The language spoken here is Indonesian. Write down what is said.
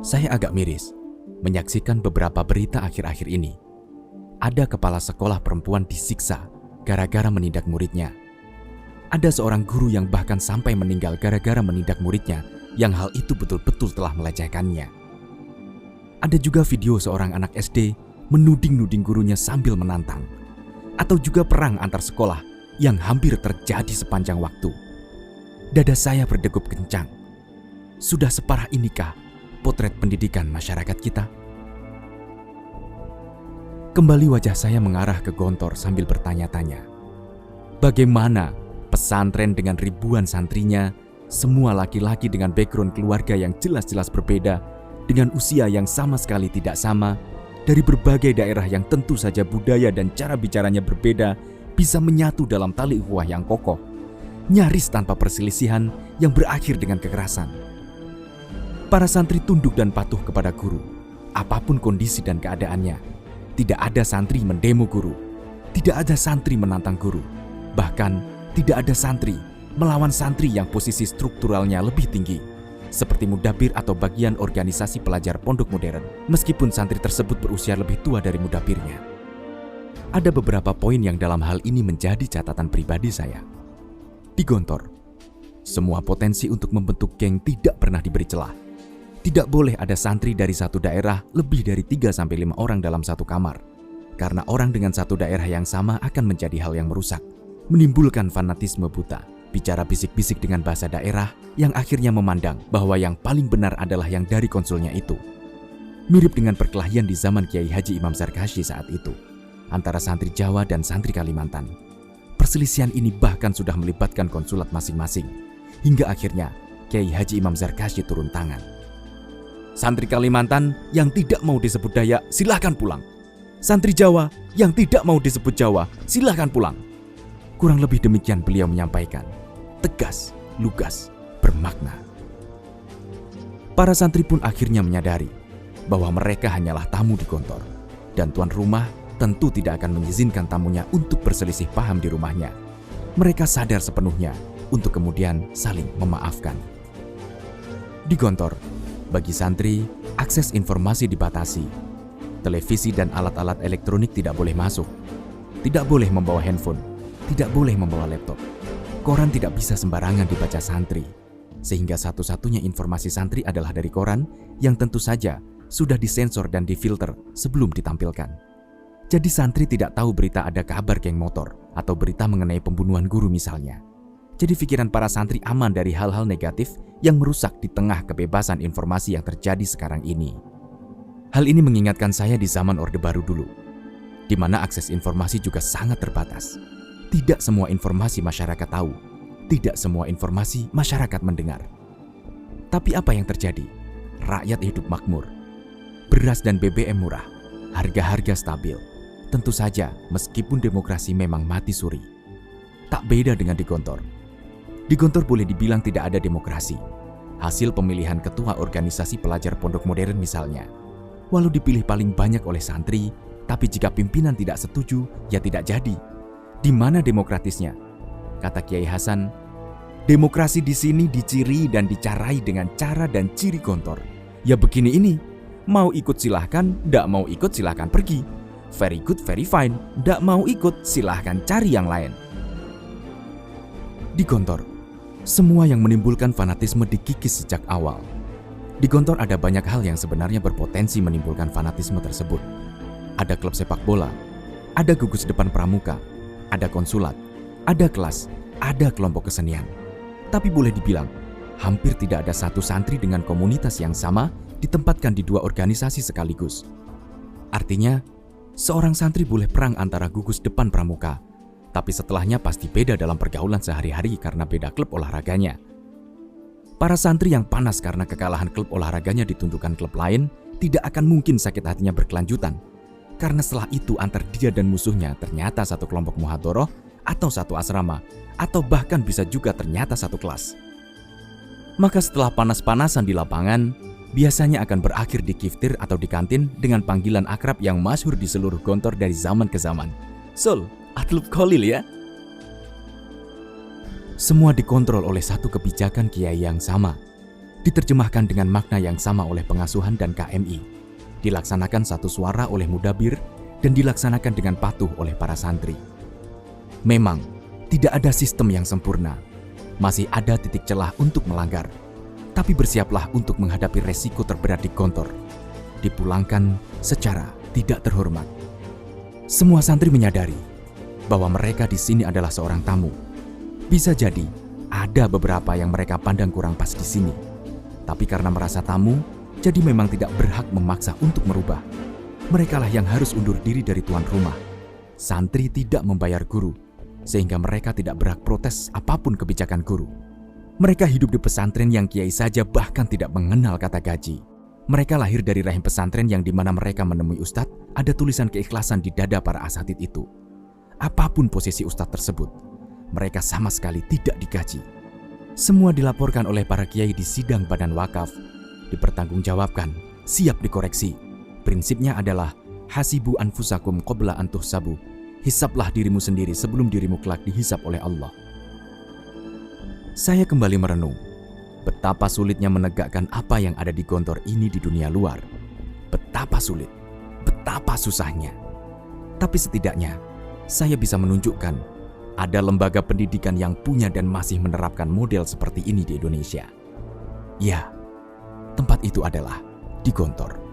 Saya agak miris menyaksikan beberapa berita akhir-akhir ini. Ada kepala sekolah perempuan disiksa gara-gara menindak muridnya. Ada seorang guru yang bahkan sampai meninggal gara-gara menindak muridnya yang hal itu betul-betul telah melecehkannya. Ada juga video seorang anak SD menuding-nuding gurunya sambil menantang. Atau juga perang antar sekolah yang hampir terjadi sepanjang waktu. Dada saya berdegup kencang. Sudah separah inikah potret pendidikan masyarakat kita? Kembali wajah saya mengarah ke Gontor sambil bertanya-tanya. Bagaimana pesantren dengan ribuan santrinya, semua laki-laki dengan background keluarga yang jelas-jelas berbeda, dengan usia yang sama sekali tidak sama, dari berbagai daerah yang tentu saja budaya dan cara bicaranya berbeda, bisa menyatu dalam tali ukhuwah yang kokoh, nyaris tanpa perselisihan yang berakhir dengan kekerasan. Para santri tunduk dan patuh kepada guru, apapun kondisi dan keadaannya. Tidak ada santri mendemo guru, tidak ada santri menantang guru, bahkan tidak ada santri melawan santri yang posisi strukturalnya lebih tinggi, seperti mudabir atau bagian organisasi pelajar pondok modern, meskipun santri tersebut berusia lebih tua dari mudabirnya. Ada beberapa poin yang dalam hal ini menjadi catatan pribadi saya. Di Gontor, semua potensi untuk membentuk geng tidak pernah diberi celah. Tidak boleh ada santri dari satu daerah lebih dari 3-5 orang dalam satu kamar, karena orang dengan satu daerah yang sama akan menjadi hal yang merusak, menimbulkan fanatisme buta, bicara bisik-bisik dengan bahasa daerah yang akhirnya memandang bahwa yang paling benar adalah yang dari konsulnya itu. Mirip dengan perkelahian di zaman Kiai Haji Imam Zarkashi saat itu, antara santri Jawa dan santri Kalimantan. Perselisihan ini bahkan sudah melibatkan konsulat masing-masing, hingga akhirnya Kiai Haji Imam Zarkashi turun tangan. Santri Kalimantan yang tidak mau disebut Dayak, silahkan pulang. Santri Jawa yang tidak mau disebut Jawa, silahkan pulang. Kurang lebih demikian beliau menyampaikan. Tegas, lugas, bermakna. Para santri pun akhirnya menyadari bahwa mereka hanyalah tamu di Gontor, dan tuan rumah tentu tidak akan mengizinkan tamunya untuk berselisih paham di rumahnya. Mereka sadar sepenuhnya untuk kemudian saling memaafkan. Di Gontor, bagi santri, akses informasi dibatasi. Televisi dan alat-alat elektronik tidak boleh masuk. Tidak boleh membawa handphone. Tidak boleh membawa laptop. Koran tidak bisa sembarangan dibaca santri. Sehingga satu-satunya informasi santri adalah dari koran yang tentu saja sudah disensor dan difilter sebelum ditampilkan. Jadi santri tidak tahu berita ada kabar geng motor atau berita mengenai pembunuhan guru misalnya. Jadi pikiran para santri aman dari hal-hal negatif yang merusak di tengah kebebasan informasi yang terjadi sekarang ini. Hal ini mengingatkan saya di zaman Orde Baru dulu, di mana akses informasi juga sangat terbatas. Tidak semua informasi masyarakat tahu, tidak semua informasi masyarakat mendengar. Tapi apa yang terjadi? Rakyat hidup makmur. Beras dan BBM murah, harga-harga stabil. Tentu saja meskipun demokrasi memang mati suri. Tak beda dengan di Gontor. Di Gontor boleh dibilang tidak ada demokrasi. Hasil pemilihan ketua organisasi pelajar pondok modern misalnya. Walau dipilih paling banyak oleh santri, tapi jika pimpinan tidak setuju, ya tidak jadi. Di mana demokratisnya? Kata Kiai Hasan, demokrasi di sini diciri dan dicarai dengan cara dan ciri Gontor. Ya begini ini, mau ikut silahkan, ndak mau ikut silahkan pergi. Very good, very fine, ndak mau ikut silahkan cari yang lain. Di Gontor, semua yang menimbulkan fanatisme dikikis sejak awal. Di Gontor ada banyak hal yang sebenarnya berpotensi menimbulkan fanatisme tersebut. Ada klub sepak bola, ada gugus depan pramuka, ada konsulat, ada kelas, ada kelompok kesenian. Tapi boleh dibilang, hampir tidak ada satu santri dengan komunitas yang sama ditempatkan di dua organisasi sekaligus. Artinya, seorang santri boleh perang antara gugus depan pramuka, tapi setelahnya pasti beda dalam pergaulan sehari-hari karena beda klub olahraganya. Para santri yang panas karena kekalahan klub olahraganya ditunjukkan klub lain tidak akan mungkin sakit hatinya berkelanjutan. Karena setelah itu antar dia dan musuhnya ternyata satu kelompok muhadoroh atau satu asrama, atau bahkan bisa juga ternyata satu kelas. Maka setelah panas-panasan di lapangan, biasanya akan berakhir di kiftir atau di kantin dengan panggilan akrab yang masyhur di seluruh Gontor dari zaman ke zaman. Sul, Atlub Kholil ya? Semua dikontrol oleh satu kebijakan kiai yang sama. diterjemahkan dengan makna yang sama oleh pengasuhan dan KMI, dilaksanakan satu suara oleh mudabir, dan dilaksanakan dengan patuh oleh para santri. Memang, tidak ada sistem yang sempurna. Masih ada titik celah untuk melanggar. Tapi bersiaplah untuk menghadapi resiko terberat di Gontor. Dipulangkan secara tidak terhormat. Semua santri menyadari bahwa mereka di sini adalah seorang tamu. Bisa jadi ada beberapa yang mereka pandang kurang pas di sini. Tapi karena merasa tamu, jadi memang tidak berhak memaksa untuk merubah. Merekalah yang harus undur diri dari tuan rumah. Santri tidak membayar guru, sehingga mereka tidak berhak protes apapun kebijakan guru. Mereka hidup di pesantren yang kiai saja bahkan tidak mengenal kata gaji. Mereka lahir dari rahim pesantren yang dimana mereka menemui ustadz, ada tulisan keikhlasan di dada para asatid itu. Apapun posisi ustadz tersebut, mereka sama sekali tidak digaji. Semua dilaporkan oleh para kiai di sidang badan wakaf, dipertanggungjawabkan, siap dikoreksi. Prinsipnya adalah hasibu anfusakum qabla an tuhsabu. Hisablah dirimu sendiri sebelum dirimu kelak dihisab oleh Allah. Saya kembali merenung betapa sulitnya menegakkan apa yang ada di Gontor ini di dunia luar. Betapa sulit, betapa susahnya. Tapi setidaknya saya bisa menunjukkan ada lembaga pendidikan yang punya dan masih menerapkan model seperti ini di Indonesia. Ya, tempat itu adalah di Gontor.